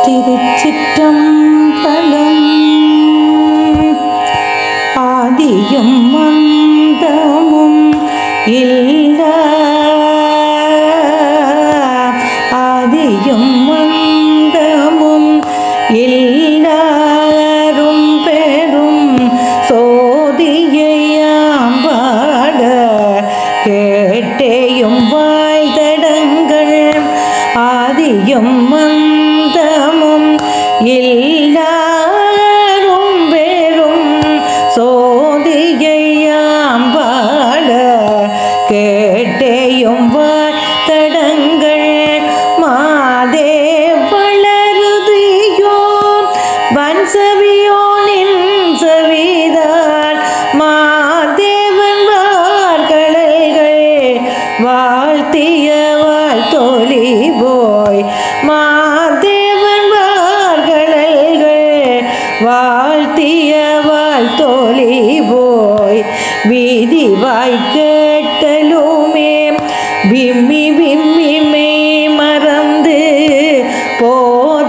திருச்சிற்றம்பலம். ஆதியும் அந்தமும் இல்லா ஆதியும் அந்தமும் எல்லாரும் பெரும் சோதியையாம் பாட கேட்டேயும் வாய்தடங்கள். ஆதியும் அந்தமும் எல்லாரும் பெரும் சோதியையாம் பாட கேட்டேயும் வாய்தடங்கள். மாதே வளருதியோ வன்சவியோனின் சவிதான் மாதேவன் வார்கடல்கள் வாழ்த்திய வாழ்த்தொலி போய். மாதேவன் வார்கடல்கள் வாழ்த்திய வாழ்த்தொலி போய். வீதி வாய் கேட்டலுமே விம்மி விம்மி மெய் மறந்து போதாரமளியின்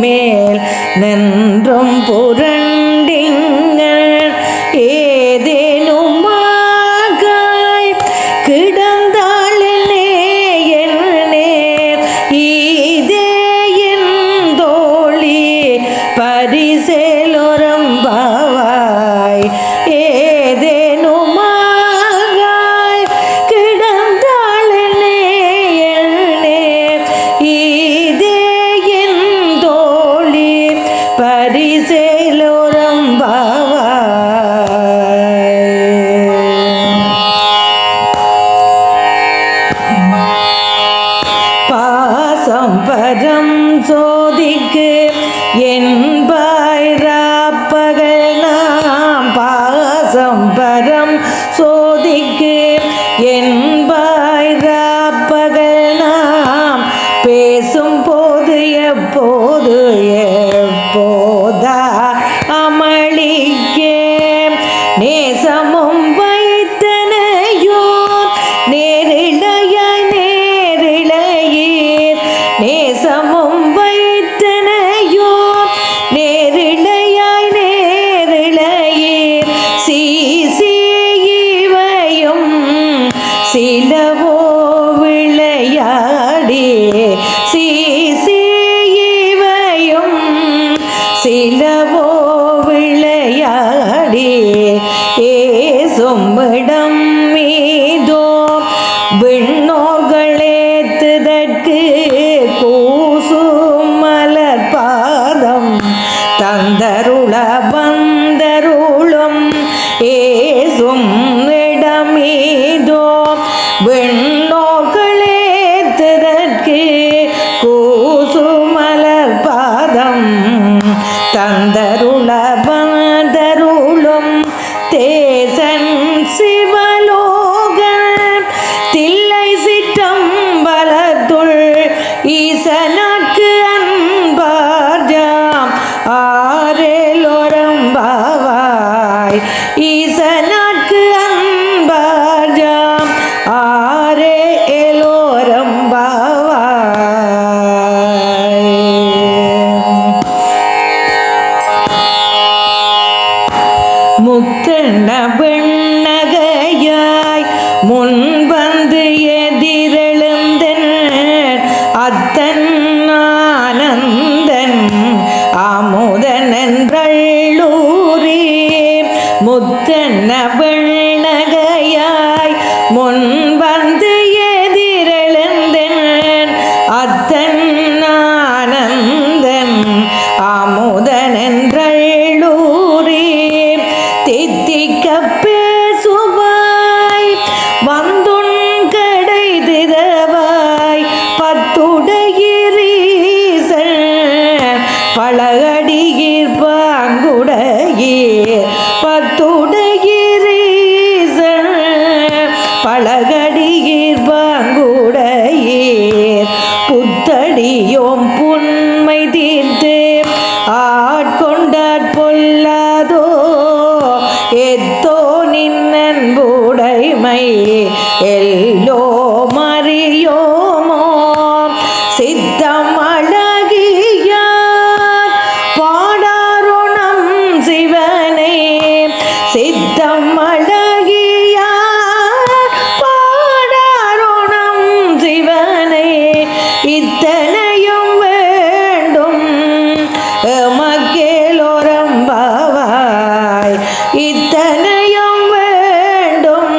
மேல் நின்றும் புரண்டிங்கள். ஏதேனுமாகாய் கிடந்தாளே என் நேர் இதே என் தோழி பரிசேலொரம்பாவாய். ஏதேனுமாகாய் கிடந்தாளே என் நேர் இதே என் தோழி பரிசேலொரம்பாவாய். பாசம் பரம் சோதிக்கு என்பாய் ராப்பகல் நாம். பாசம் பரம் சோதிக்கு என்பாய் ராப்பகல் நாம். பேசும் போது எப்போது எப்போதா அமளிக்கே நேசமும் வைத்தனையோ நேரிழையாய் நேரிழையீர். நேசமும் வைத்தனையோ நேரிழையாய் நேரிழையீர். இவையும் சிலவோ விளையாடி இவையும் சிலவோ விளையாடி. ஏசும் இடம் மீதோ விண்ணோர்களேத்துதற்கு கூசும் மலர் பாதம் தந்தருள வந்தருளும். ஏசும் இடமீதோ விண்ணோர்களேத்துதற்கு கூசும் மலர் பாதம் தந்தருள வந்தருளும். தேசன் சிவலோகன் தில்லை சிற்றம்பலத்துள் ஈசனாக்கு அன்பார்ஜாம் ஆரேலொரம்பாவாய். ஈசனாக்கு அன்பார்ஜாம் ஆரேலொரம்பாவாய். முத்தென்ன வெண்ணகையாய் முன் வந்து எதிரெழுந்தன் அத்தன் ஆனந்தன் ஆமுதன் என்றள்ளூரே. முத்தென்ன வெண்ணகையாய் முன் வந்து எதிரெழுந்தன் அத்தன் ஆனந்தன் ஆமுதன் என்றள்ளூரே. தித்திக்க பேசுவாய் வந்துன் கடை திறவாய் பத்துடையீரீசன் பழகடியீர் பாங்குடையீர். பத்துடையீரீசன் பழகடியீர் பாங்குடையீர். புத்தடியோம் புன்மை தீர்த்து ஆட்கொண்டாற் பொல்லாதோ எத்தோ நின்னன்புடைமை எல்லோ மறியோமோ சித்தமள இத்தனையும் வேண்டும் எமக்கேலோரம்பாவாய் இத்தனையும் வேண்டும்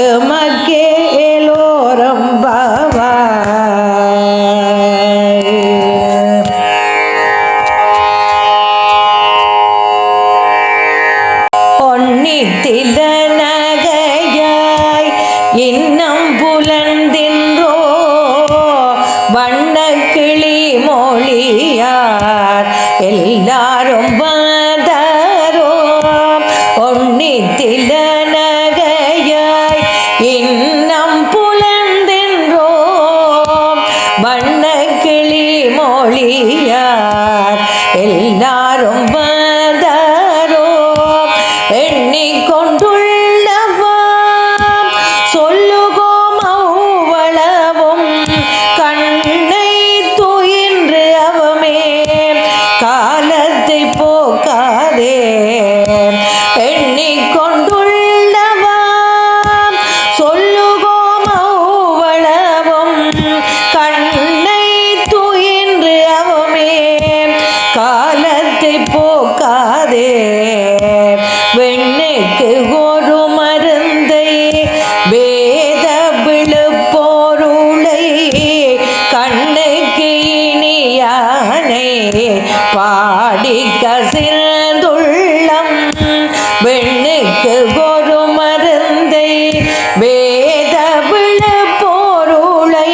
எமக்கேலோரம்பாவாய் பொன்னித்தில நகையாய் இன்னம் புலந்தின்றோ வண்ணக்கிளி மொழியார் எல்லாரும் வந்தாரோ பொன்னித்தில நகையாய் இன்னம் புலந்தின்றோ வண்ணக்கிளி மொழியார் எல்லாரும் வந்தாரோ எண்ணிக்கொண்டுள்ளவாம் சொல்லுகோம் அவ்வளவும் கண்ணை துயின்று அவமே காலத்தை போக்காதே எண்ணிக்கொண்டுள்ளவாம் சொல்லுகோம் அவ்வளவும் கண்ணை துயின்று அவமே காலத்தை போக்காதே வெண்ணுக்கு ஒரு மருந்தை வேத விழுப்போருளை கண்ணுக்கு இனியானை பாடி கசிந்துள்ளம் வெண்ணுக்கு ஒரு மருந்தை வேத விழுப்போருளை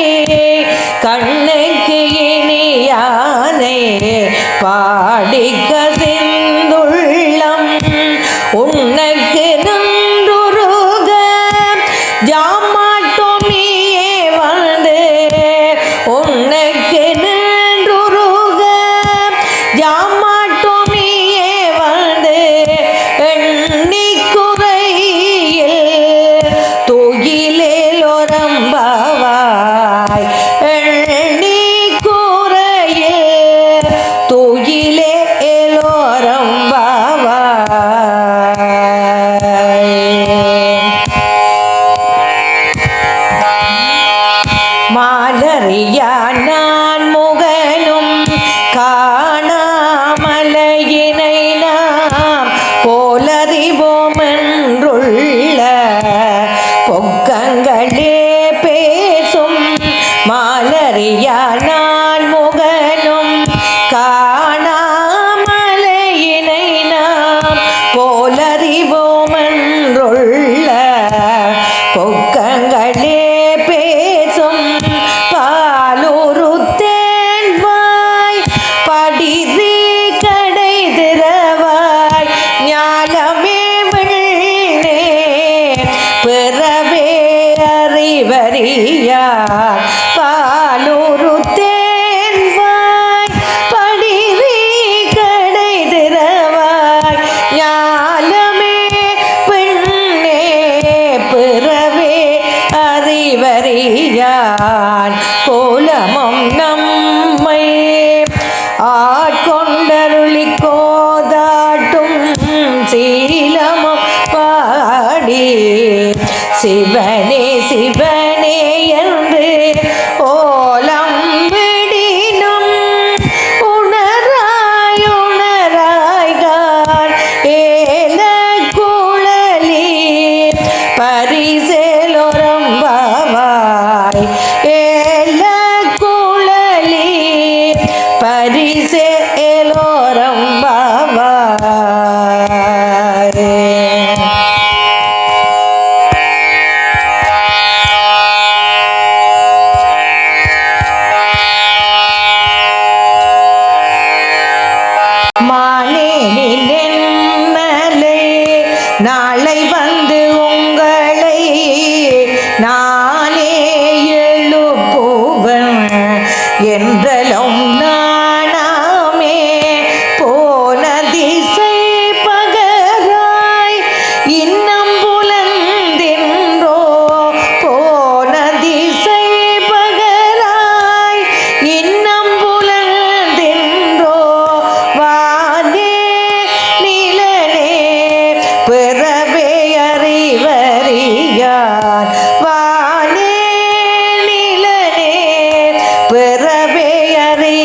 கண்ணுக்கு இனியானை பாடி கசிந்துள்ளம் உனக்கு நன்றுருக ஜாமாட்டோம் நீயே வந்து உனக்கு நன்றுருக ஜாமாட்டோம் நீயே வந்து எண்ணி குறையில் துயிலேலோரம்பாவாய் எண்ணி குறையில் துயிலேலோரம்பாவாய் மாலறியா நான் முகனும் காணாமலையினை நாம் போலறிவோம் என்றுள்ள பொக்கங்களே பேசும் மாலறியா நான் முகனும் காணாமலையினை நாம் போலறிவோம் என்றுள்ள பொக்கங்களே பேசும் பாலூரு தேன்வாய் படிதி கடை திறவாய் ஞானமே விண்ணே பிறவே அறிவறியார் பாலூரு தேன்வாய் படிதி கடை திறவாய் ஞானமே விண்ணே பிறவே அறிவறியான் கோலமும் நம்மை ஆட்கொண்டருளி கோதாட்டும் சீலமும் பாடி சிவனே சிவனே என்று ஓலம் விடினும் உணராய் உணராய்கான் ஏல குழலி பரிசேலோரம்பாவாய் ஏல குழலி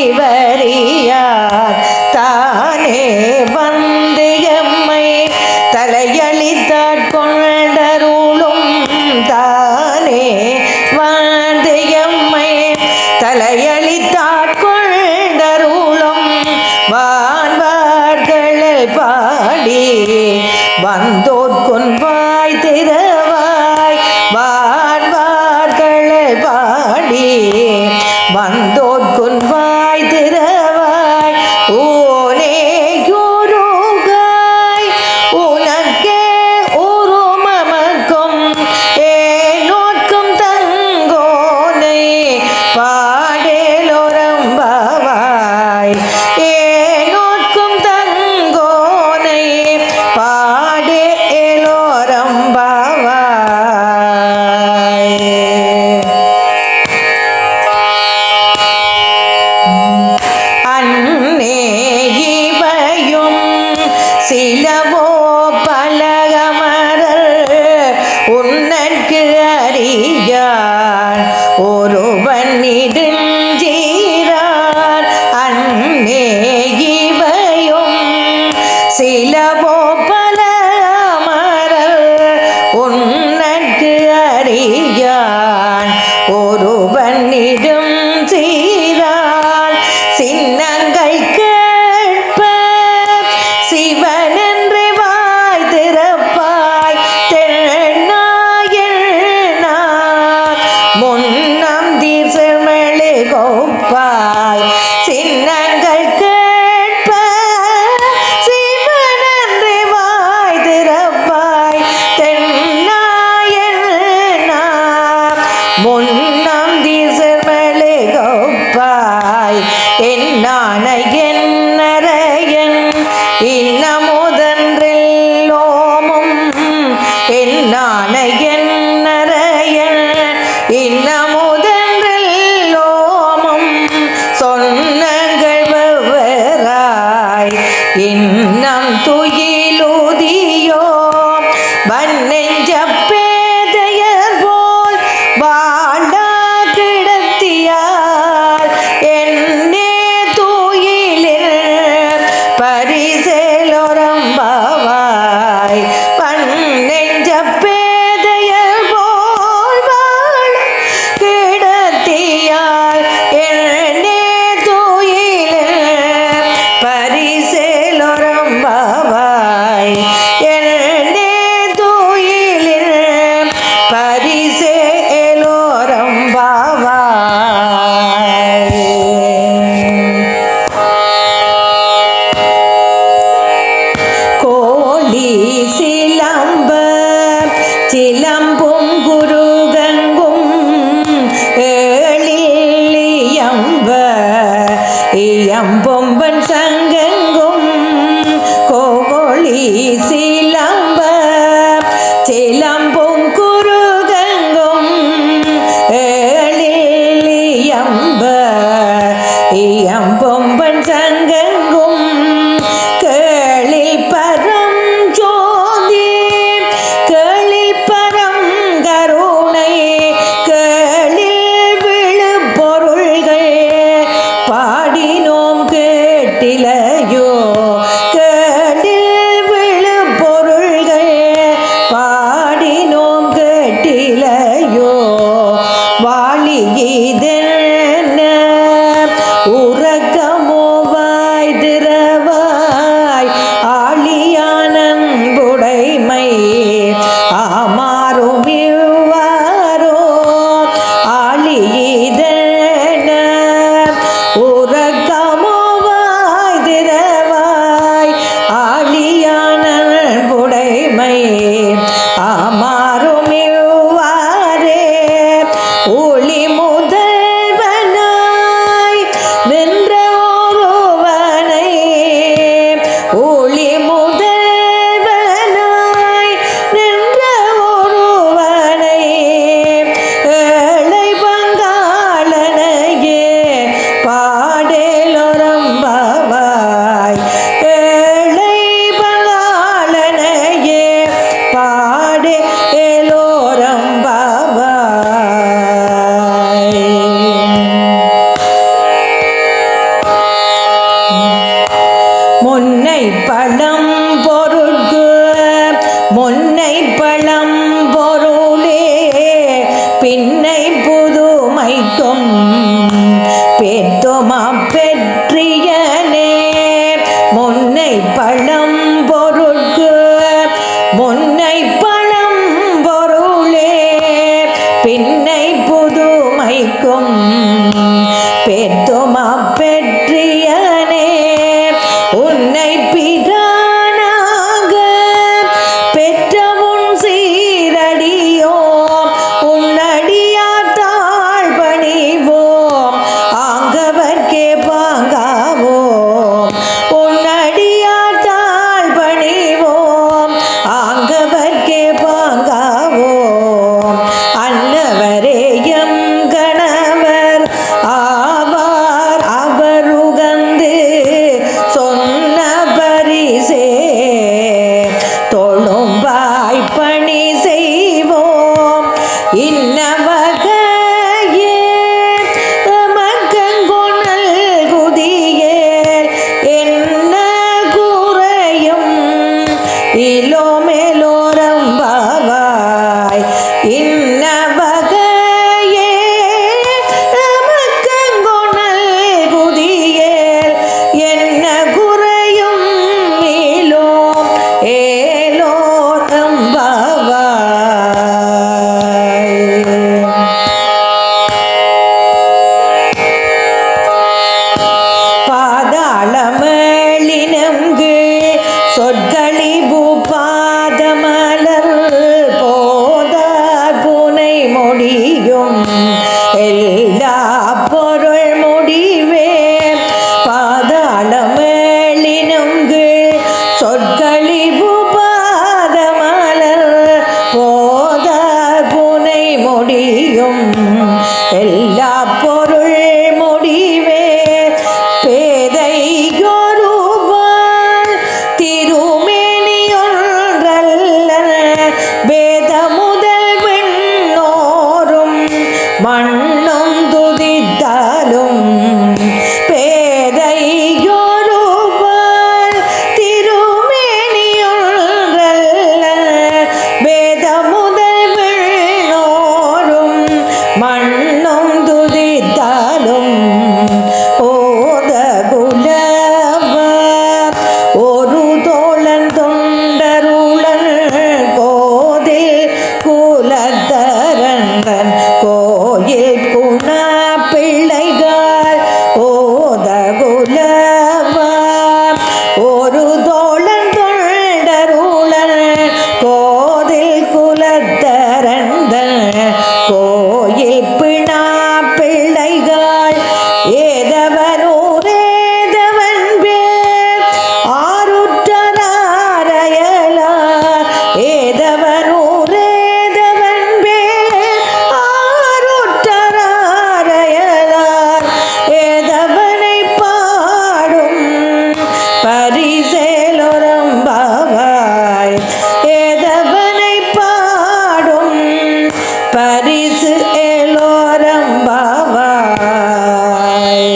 அறிவறியார் தானே வந்து எம்மை தலையளித்தாட்கொண்டருளும் தானே வந்து எம்மை தலையளித்தாட்கொண்டருளும் வான்வார்களை பாடி வந்தோர்கொன்பாய் திறவாய் வான்வார்களை பாடி வந்தோர்கொன்பாய் திறவாய் ஊனே யுருகாய் உனக்கே உருமமக்கும் ஏனோட்கும் தங்கோனை பாடேலோரம்பாவாய் ஏனோட்கும் தங்கோனை பாடேலோரம்பாவாய் அன்னே இவையும் சிலவோ பலகமரர் உன்னற்கு அறியார் ஒருவன் நெடுஞ்சீரார் அன்னே இவையும் சிலவோ பலகமரர் உன்னற்கு அறியார் ஒருவன் நெடுஞ்சீரார் சின்னங்கள் கேட்ப சிவனென்று வாய் திறப்பாய் தென்னாயனார் முன்னம் தீர்சமெழு கோப்பாய் சின்னங்கள் கேட்ப சிவனென்று வாய் திறப்பாய் தென்னாயனார் முன்னம் தீர்சமெழு கோப்பாய் என்னான என்னரையன் இன்னமுதன்றெல்லோமும் என்னான என்னரையன் இன்னமுதன்றெல்லோமும் சொன்னங்கள் வெவ்வேறாய் இன்னம் துயிலுதியோ வன்னெஞ்ச பேதையர் போல் வாண்டா கிடத்தியார் என்னே தூயிலில் பரிசேலோரம்பாவாய் வன்னெஞ்ச பேதையர் போல் வாழ கிடத்தியார் என்னே தூயிலில் பரிசேலோரம்பாவாய் என்னே தூயிலில் பரிசேலோரம்பாவாய் கோழி சிலம்ப சிலம்பும் குருகங்கும் ஏழில் இயம்பொம்பன் சங்கங்கும் கோழி சிலம்ப சிலம்பும் குருகங்கும் ஏழில் இயம்பொம்பன் சங்கங்கும் கேளில் பரம் ஜோதி கேளில் பரம் கருணை கேளில் விழு பொருள்கள் பாடினோம் கேட்டிலையோ கேளில் விழு பேத்தோமா பெற்றியனே முன்னை பழம் பொருட்கு முன்னை பழம் பொருளே பின்னை புதுமைக்கும் பேத்தோமா பெற்றியனே உன்னை பிரானாக பெற்ற உன் சீரடியோ உன்னடியார் தாழ் பணிவோம் ஆங்கவர்க்கே பாங்காவோம் உன்னடியார் தாழ் பணிவோம் ஆங்கவர்க்கே பாங்காவோம் அன்னவரே எம் கணவர் ஆவார் அவர் உகந்து சொன்ன பரிசே தொழும்பாய் பணி செய்வோம் இன்னவகையே மக்கங்குணல் குதியேல் என்ன குறையும் இலோமேலோரம்பாவாய் இன்னவகையே மக்கங்குணல் குதியேல் என்ன குறையும் இலோம் ஏலோரம்பாவாய் பாதாளமேளினங்கு சொற்களி பூபாதமலர் போதார் புனை முடியும் எல்லா பொருள் முடிவே பாதாளமேளினங்கு சொற்களி பூபாதமலர் போதார் புனை முடியும் எல்லா பொருள் முடிவே பேதையொருவாள் திருமேனியொன்றல்ல வேத முதல் விண்ணோரும் மண்ணும் துதித்தாலும் பேதையொருவாள் திருமேனியொன்றல்ல வேத முதல் விண்ணோரும் மண்ணும் துதித்தாலும் ஓத குலவ ஒரு தோழன் தொண்டருளன் கோதில் குலத்தரங்கன் கோயில் குணா பிள்ளைகள் ஓத குலவ ஒரு தோழன் தொண்டருளன் கோதில் குலத்தரங்கன் கோயில் பிணா பிள்ளைகள் ஏதவனூரேதவன் பேர் ஆருற்றராரையலார் ஏதவனூரேதவன் பேர் ஆருற்றராரையலார் ஏதவனை பாடும் பரிசேலொரம்பாவாய் ஏதவனை பாடும் பரிசு ஏலோரம்பாவாய்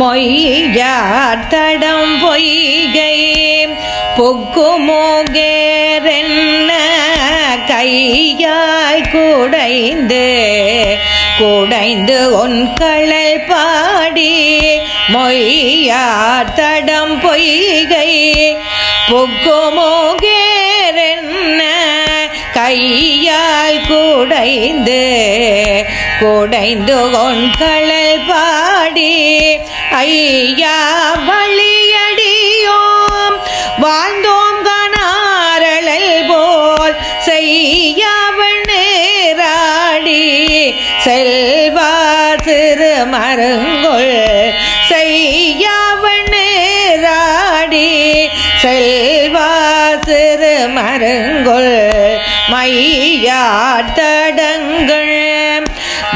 மொய்யார் தடம் பொய்கை பொக்குமோகேரென்ன கையாய் குடைந்து குடைந்து உன் களல் பாடி மொய்யார் தடம் பொய்கை பொக்குமோகேரென்ன கையால் குடைந்து குடைந்து உன் களல் பாடி ஐயா வழியடியோம் வாழ்ந்தோம் கணாரழல் போல் செய்யவன் நேராடி செல்வா சிறு மருங்குள் செய்யவன் நேராடி செல்வா சிறு மருங்குள் மையாட்டடங்கள்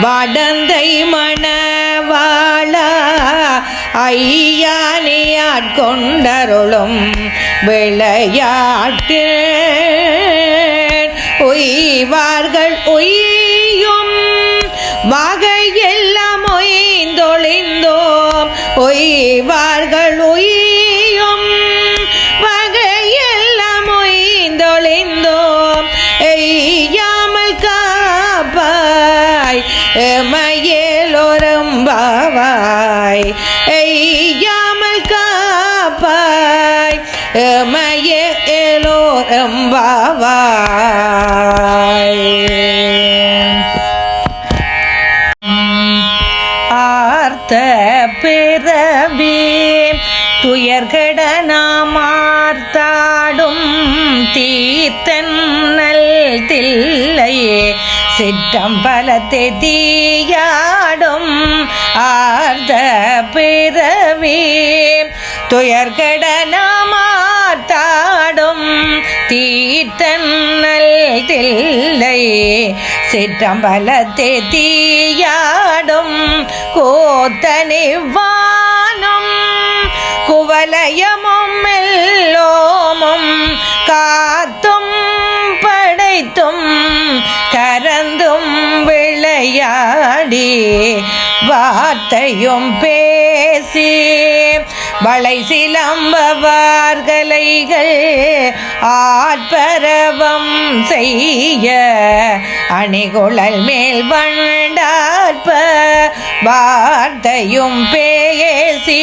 வடந்தை மணவாளா ஐயானே ஆட்கொண்டருளும் விளையாட்டு உய்வார்கள் உய்யும் வகையெல்லாம் ஒய்ந்தொழிந்தோம் உய்வார்கள் உய்யும் வகையெல்லாம் ஒய்ந்தொழிந்தோம் எய்யாமல் எமையேலோரம்பாவாய் எய்யாமல் காப்பாய் எமையேலோரம்பாவாய். ஆர்த்த பிறவி துயர்கட நாமார்த்தாடும் தீர்த்தன்னல் தில்லையே சிற்றம்பலத்தை தீயாடும். ஆர்த்த பிறவி துயர்கட நாமார்த்தாடும் தீர்த்தன்னல் தில்லையே சிற்றம்பலத்தை தீயாடும். கோத்தனிவானும் குவலயமும் எல்லோமும் காத்தும் படைத்தும் கரந்தும் விளையாடி வார்த்தையும் பேசி வளை சிலம்பவார்களைகள் ஆட்பரவம் செய்ய அணிகுழல் மேல் வண்டாற்ப வார்த்தையும் பேசி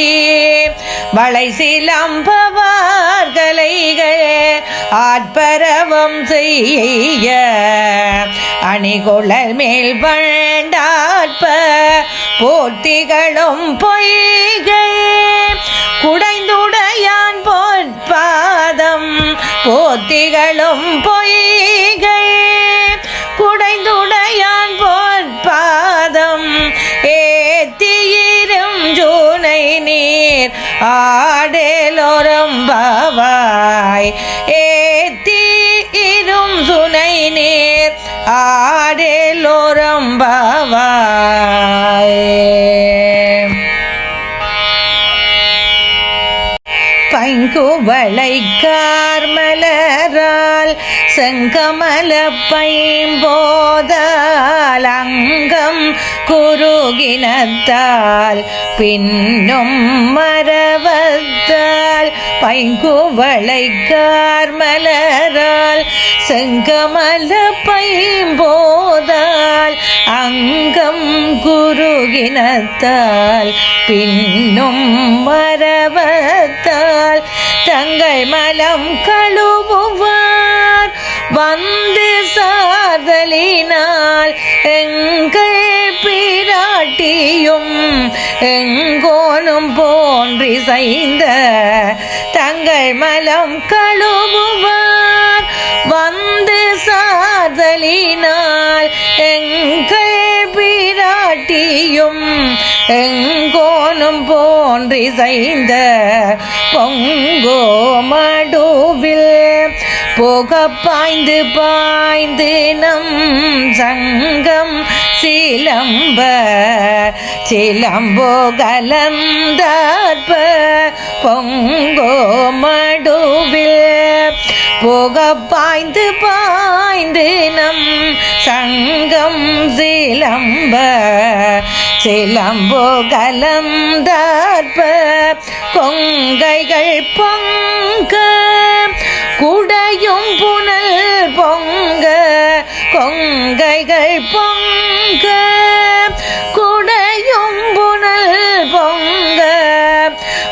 வளை சிலம்பவார்களைகள் ஆட்பரவம் செய்ய அணிகுழல் மேல் வண்டாற்ப போர்த்திகளும் பொய்கை குடைந்துடையான் பொற்பாதம் போத்திகளும் பொய்கை குடைந்துடையான் பொற்பாதம் ஏத்தியிரும் ஜூனை நீர் ஆடேலோரம்பாவாய் ஏத்தியிரும் சுனை நீர் ஆடேலோரம்பாவாய். பைங்குவளை கார்மலரால் செங்கமல பைம்போதால் அங்கம் குருகினத்தால் பின்னும் மரவத்தால் பைங்குவளை கார்மலரால் செங்கமல பைம்போதால் அங்கம் குருகினத்தால் பின்னும் மரவத்தால் தங்கள் மலம் கழுவுவார் வந்து சாதலினால் எங்கள் பிராட்டியும் எங்கோனும் போன்றி செய்த தங்கள் மலம் கழுவுவார் வந்து சாதலினால் எங்கள் பிராட்டியும் எங்கோனும் போன்றி செய்த பொங்கோ மடுவில் போக பாய்ந்து பாய்ந்து நம் சங்கம் சிலம்ப சிலம்போ கலந்தாற்ப பொங்கோ மடுவில் போக பாய்ந்து பாய்ந்து நம் சங்கம் சிலம்ப சிலம்போ கலந்தாற்ப கொங்கைகள் பொங்க குடையும் புனல் பொங்க கொங்கைகள் பொங்க குடையும் புனல் பொங்க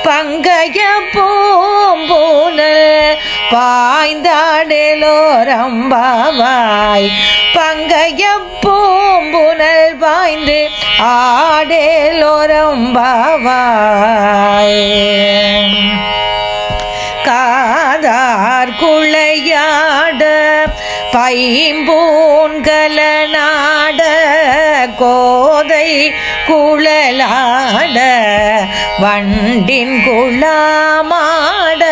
பங்கைய பூம்புனல் பாய்ந்தாடேலோரம்பாவாய் பங்கைய பூம்புனல் பாய்ந்து ஆடேலோரம்பாவாய். காதார் குளையாட பைம்பூன்கலனாட கோதை குழலாட வண்டின் குழாமாட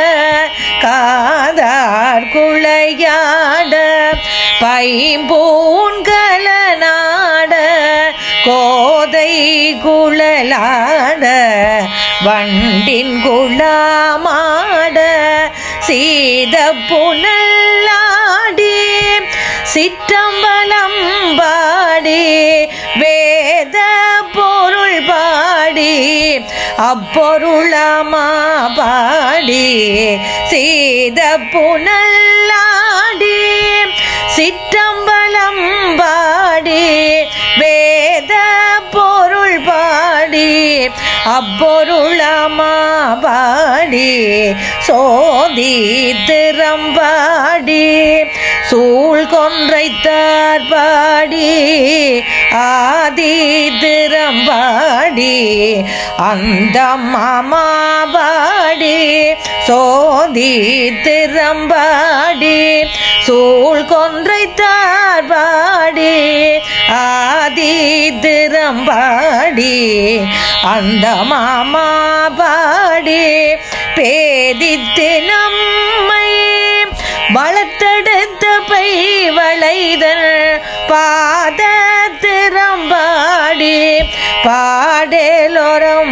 காதார் குளையாட பைம்பூன்கலனாட கோதை குழலாட வண்டின் குழாமாட சீத புனல்லாடி சிற்றம்பலம் பாடி வேத பொருள் பாடி அப்பொருளமா பாடி சீத புனல்லாடி சிற்றம்பலம் பாடி வேத அப்பொருளமாபாடி சோதி திறம்பாடி சூழ் கொன்றைத்தார் பாடி ஆதி திறம்பாடி அந்த மாமாபாடி சோதி திறம்பாடி சூழ் கொன்றைத்தார் பாடி ஆதி திறம்பாடி அந்த மாமாபாடி பேதித்து நம்மை வளர்த்தெடுத்த பை வளைதல் பாத திறம்பாடி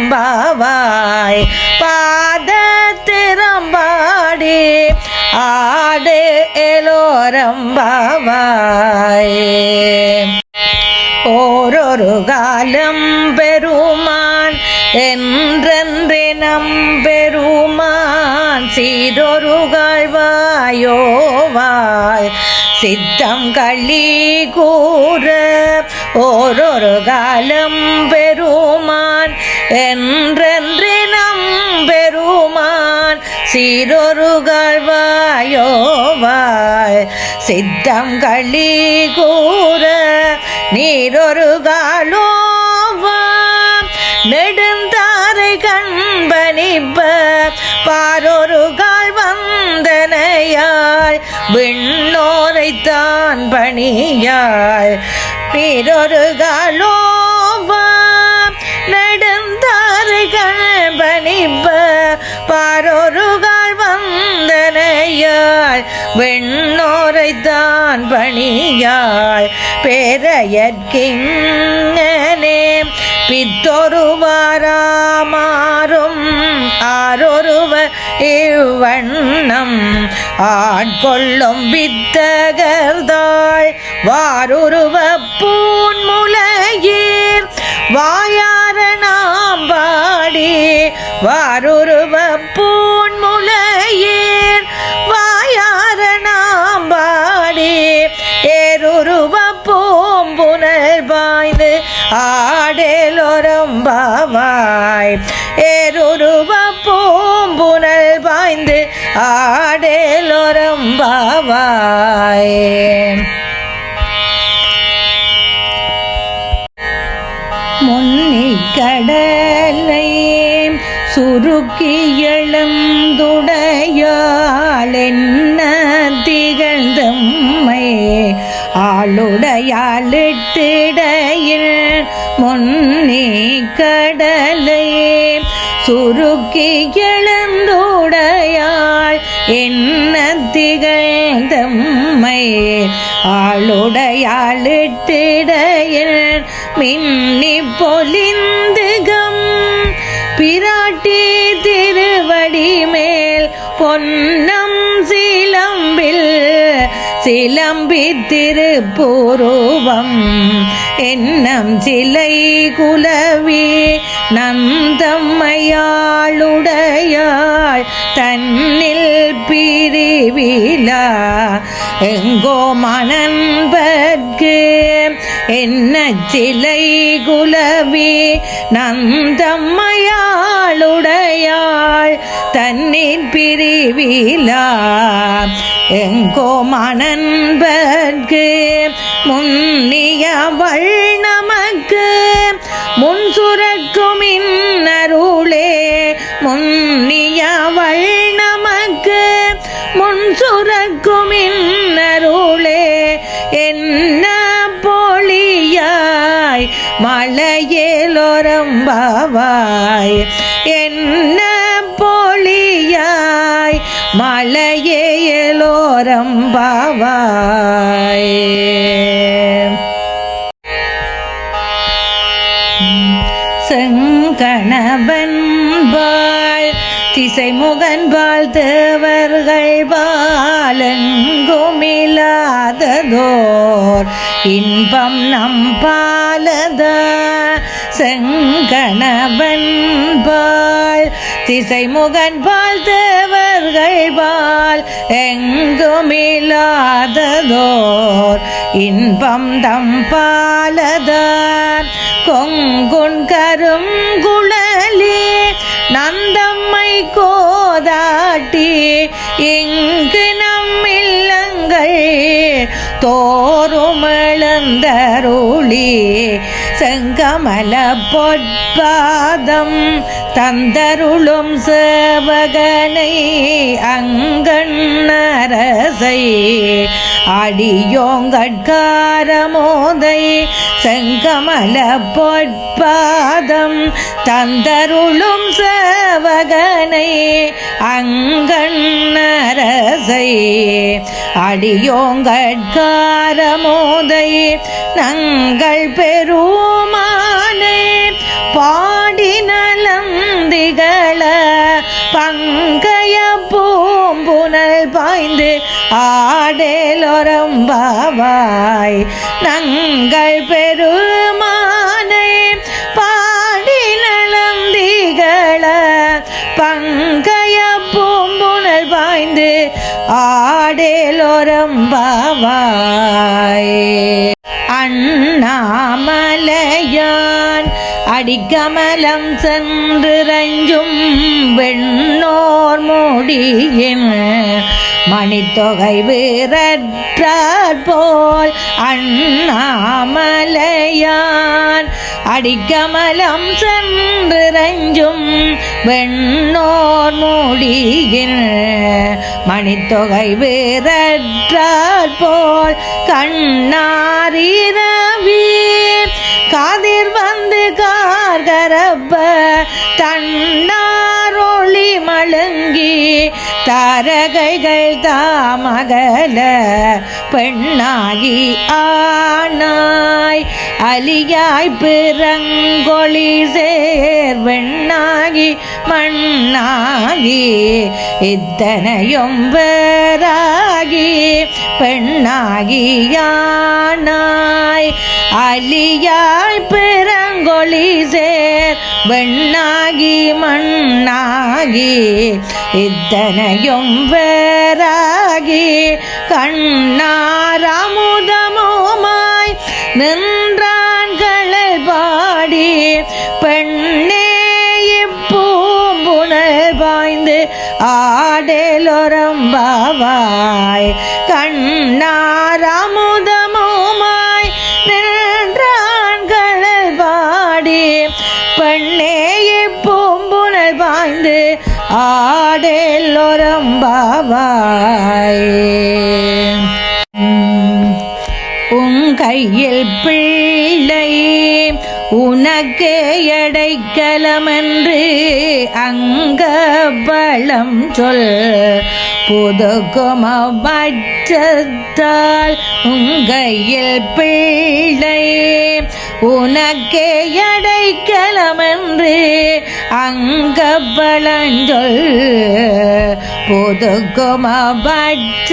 பாடேலோரம்பாவாய் பாத திறம்பாடி ஆடு எலோரம்பாவாய் ஓரொரு காலம் பெருமான் என்றென்றே நம்பெருமான் சீரொரு காழ்வாயோவாய் சித்தம் களி கூற ஓரொரு காலம் பெருமான் என்றென்றே நம்பெருமான் சீரொரு காழ்வாயோவாய் சித்தம் களி கூற நீரொரு காலோவா நெடுந்தாரை கண்பனிப்ப பாரொரு கால் வந்தனையாய் விண்ணோரைத்தான் பணியாய் நீரொரு காலோவா நெடுந்தாரை கண்பனிப்ப பாரொரு கால் வந்தனையாய் வெண்ணோரைத்தான் பணியாய் பேரையற்கிங்கனே பித்தொருவாராமாறும் ஆரொருவ இவ்வண்ணம் ஆட்கொள்ளும் வித்தகர்தாள் வாருருவ பூன்முலையீர் வாயார நாம் பாடி வாருருவ பூன்முலையீர் வாயார நாம் பாடி ஏருருவ பூம்புனல் பாய்ந்து ஆடேலோரம்பாவாய் ஏருருவ பூம்புனல் பாய்ந்து ஆடேலோரம்பாவாய் முன்னிக்கடலை சுருக்கி எழுந்துடையாள் என்ன திகழ்ந்தம்மை ஆளுடையாளிட்டிடையில் முன்னி கடலை சுருக்கி எழுந்துடையாள் என்ன திகழ்ந்தம்மை ஆளுடையாளிட்டிடையில் மின்னி பொலிந்துகம் பிராட்டி திருவடி மேல் பொன்னம் சிலம்பில் சிலம்பி திருப்புருவம் என்னம் சிலை குலவி நந்தம்மையாளுடையாள் தன்னில் பிரிவிலா எங்கோ மணன்பர்க்கு என்ன சிலை குலவி நந்தம்மையாளுடையாள் தன்னில் பிரிவிலா எங்கோ மணன்பர்க்கு முன்னியவள் நமக்கு முன் சுரக்கும் இன்னருளே முன்னியவள் நமக்கு முன் சுரக்கும் இன்னருளே என்ன பொழியாய் மலையேலோரம்பாவாய் என்ன பொழியாய் மலையேலோரம்பாவாய் செங்கணவன்பாள் திசைமுகன்பாள் தேவர்கள் பாலங்குமில்லாததோர் இன்பம் நம்பாலத செங்கணவன்பாள் திசைமுகன் பால் தேவர்கள் பால் எங்குமில்லாததோர் இன்பம் தம் பாலதார் கொங்குன் கருங்குழலி நந்தம்மை கோதாட்டி இங்கு நம்மில்லங்கள் தோறுமிழந்தருளி செங்கமல பொற்பாதம் தந்தருளும் சேவகனை அங்கண்ணரசை அடியோங்கட்காரமோதை செங்கமல பொற்பாதம் தந்தருளும் சேவகனை அங்கண்ணரசை அடியோங்கட்காரமோதை நங்கள் பெருமானை பாடி நலந்திகள பங்கைய பூம்புனல் பாய்ந்து ஆடேலொரம்பாவாய் நங்கள் பெருமானை பாடி நலந்திகள பங்கைய பூம்புனல் பாய்ந்து ஆடேலொரம்பாவாய் அண்ணாமலையான் அடிக்கமலம் சென்று ரஞ்சும் வெண்ணோர் முடியின் மணித்தொகை வீரற்றார் போல் அண்ணாமலையான் அடிக்கமலம் சென்று ரஞ்சும் வெண்ணோர் முடியின் மணித்தொகை வீரற்றார் போல் கண்ணாரிரவி காதிர் வந்து கார்கரப்ப தன்னாரொளி மழுங்கி தாரகைகள் தாமகல பெண்ணாகி ஆனாய் அலியாய் பிறங்கொழி சேர் வெண்ணாகி மண்ணாகி இத்தனையும் வேறாகி பெண்ணாகியானாய் அலியாய் பிறங்கொழி சேர் வெண்ணாகி மண்ணாகி இத்தனையும் வேறாகி கண்ணாரமுதமுமாய் நின்றான் கழல் பாடி பெண்ணே இப்பூம்புணல் பாய்ந்து ஆடேலொரம்பாவாய் கண்ணாரமுதமுமாய் நின்றான் கழல் பாடி பெண்ணே இப்பூம்புணல் பாய்ந்து ஆடேலொரம்பாவாய் கையில் பிள்ளை உனக்கு எடைக்கலமென்று அங்க பலம் சொல் புதுக்குமபட்சத்தால் உங்கையில் பிள்ளை உனக்கு எடைக்கலமென்று அங்க பலஞ்சொல்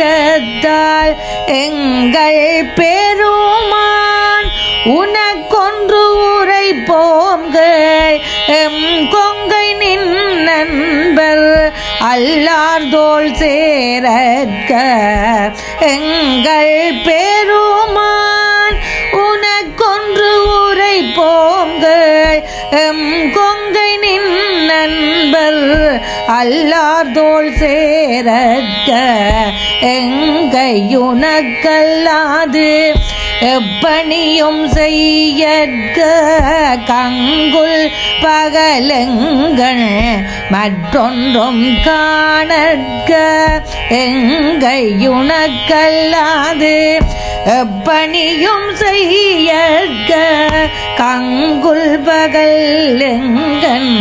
புதுக்குமபட்சத்தால் எங்கள் பெருமான் உனக்கொன்று உரை போங்கள் எம் கொங்கை நின் நண்பர் அல்லார் தோள் சேரற்க எங்கள் பெருமான் உனக்கொன்று உரை போங்கள் எம் கொங்கை நின் நண்பர் அல்லார் தோள் சேரற்க எங்கையுனக்கல்லாது எப்பணியும் செய்யற்க கங்குல் பகலெங்கள் மற்றொன்றும் காணற்க எங்கையுனக்கல்லாது எப்பணியும் செய்யற்க கங்குல் பகலெங்கன்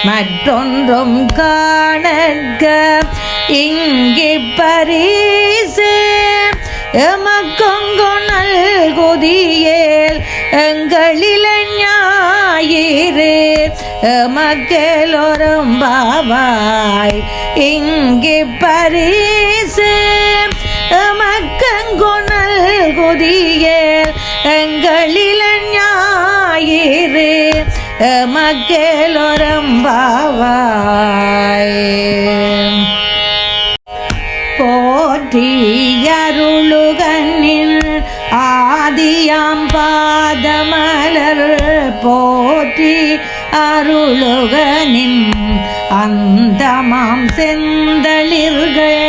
மற்றொன்றும் காணற்க இங்கே பரிசு எமக்கொங்கு நல்குதியேல் எங்களில ஞாயிறு எமக்கெலொரம்பாவாய் இங்கே பரிசு எமக்கொங்கு நல்குதியேல் எங்களில ஞாயிறு மக்களொரம்பாவாய். போற்றி அருளுகனின் ஆதியாம் பாதமலர் போற்றி அருளுகனின் அந்தமாம் செந்தளிர்கள்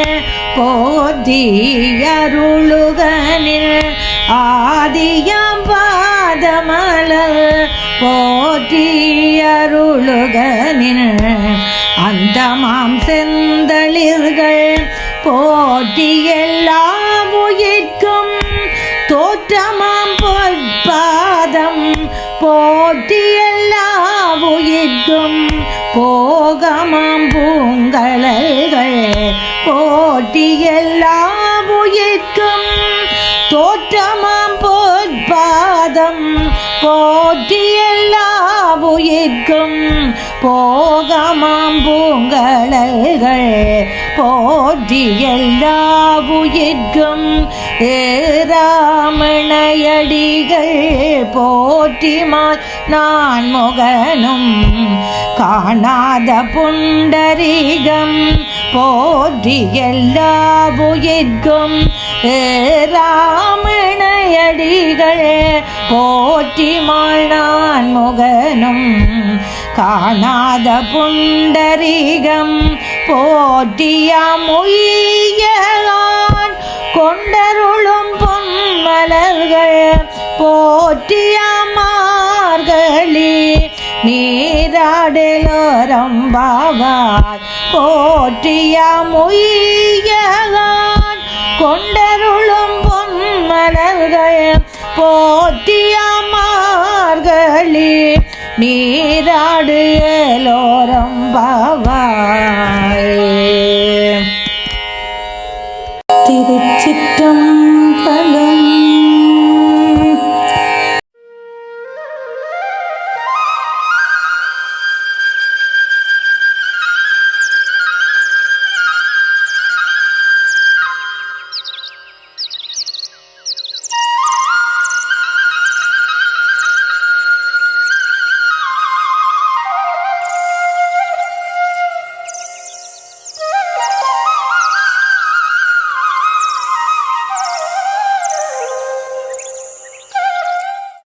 போற்றி அருளுகனின் ஆதியாம் பாதமலர் போற்றி அருளுகனின் அந்தமாம் செந்தளிர்கள் போற்றி எல்லா உயிர்க்கும் தோற்றமாம் பொற்பாதம் போற்றி எல்லா உயிர்க்கும் போகமாம் பூங்கலல்கள் போற்றி எல்லா உயிர்க்கும் தோற்றமாம் பொற்பாதம் போற்றி எல்லா உயிர்க்கும் போகமாம் பூங்கலல்கள் போற்றி எல்லா உயிர்க்கும் ஏராமணையடிகள் போற்றிமால் நான் முகனும் காணாத புண்டரீகம் போற்றி எல்லா உயிர்க்கும் ஏராமணையடிகள் போற்றிமால் நான் முகனும் காணாத புண்டரீகம் போற்றியாமுய்யான் கொண்டருளும் பொன்மலர்கள் போற்றியாமார்களே நீராடலோரம்பாவாய் போற்றியாமுய்யான் கொண்டருளும் பொன்மலர்கள் போற்றியாமார்களே நீராடலோரம்பாவாய்.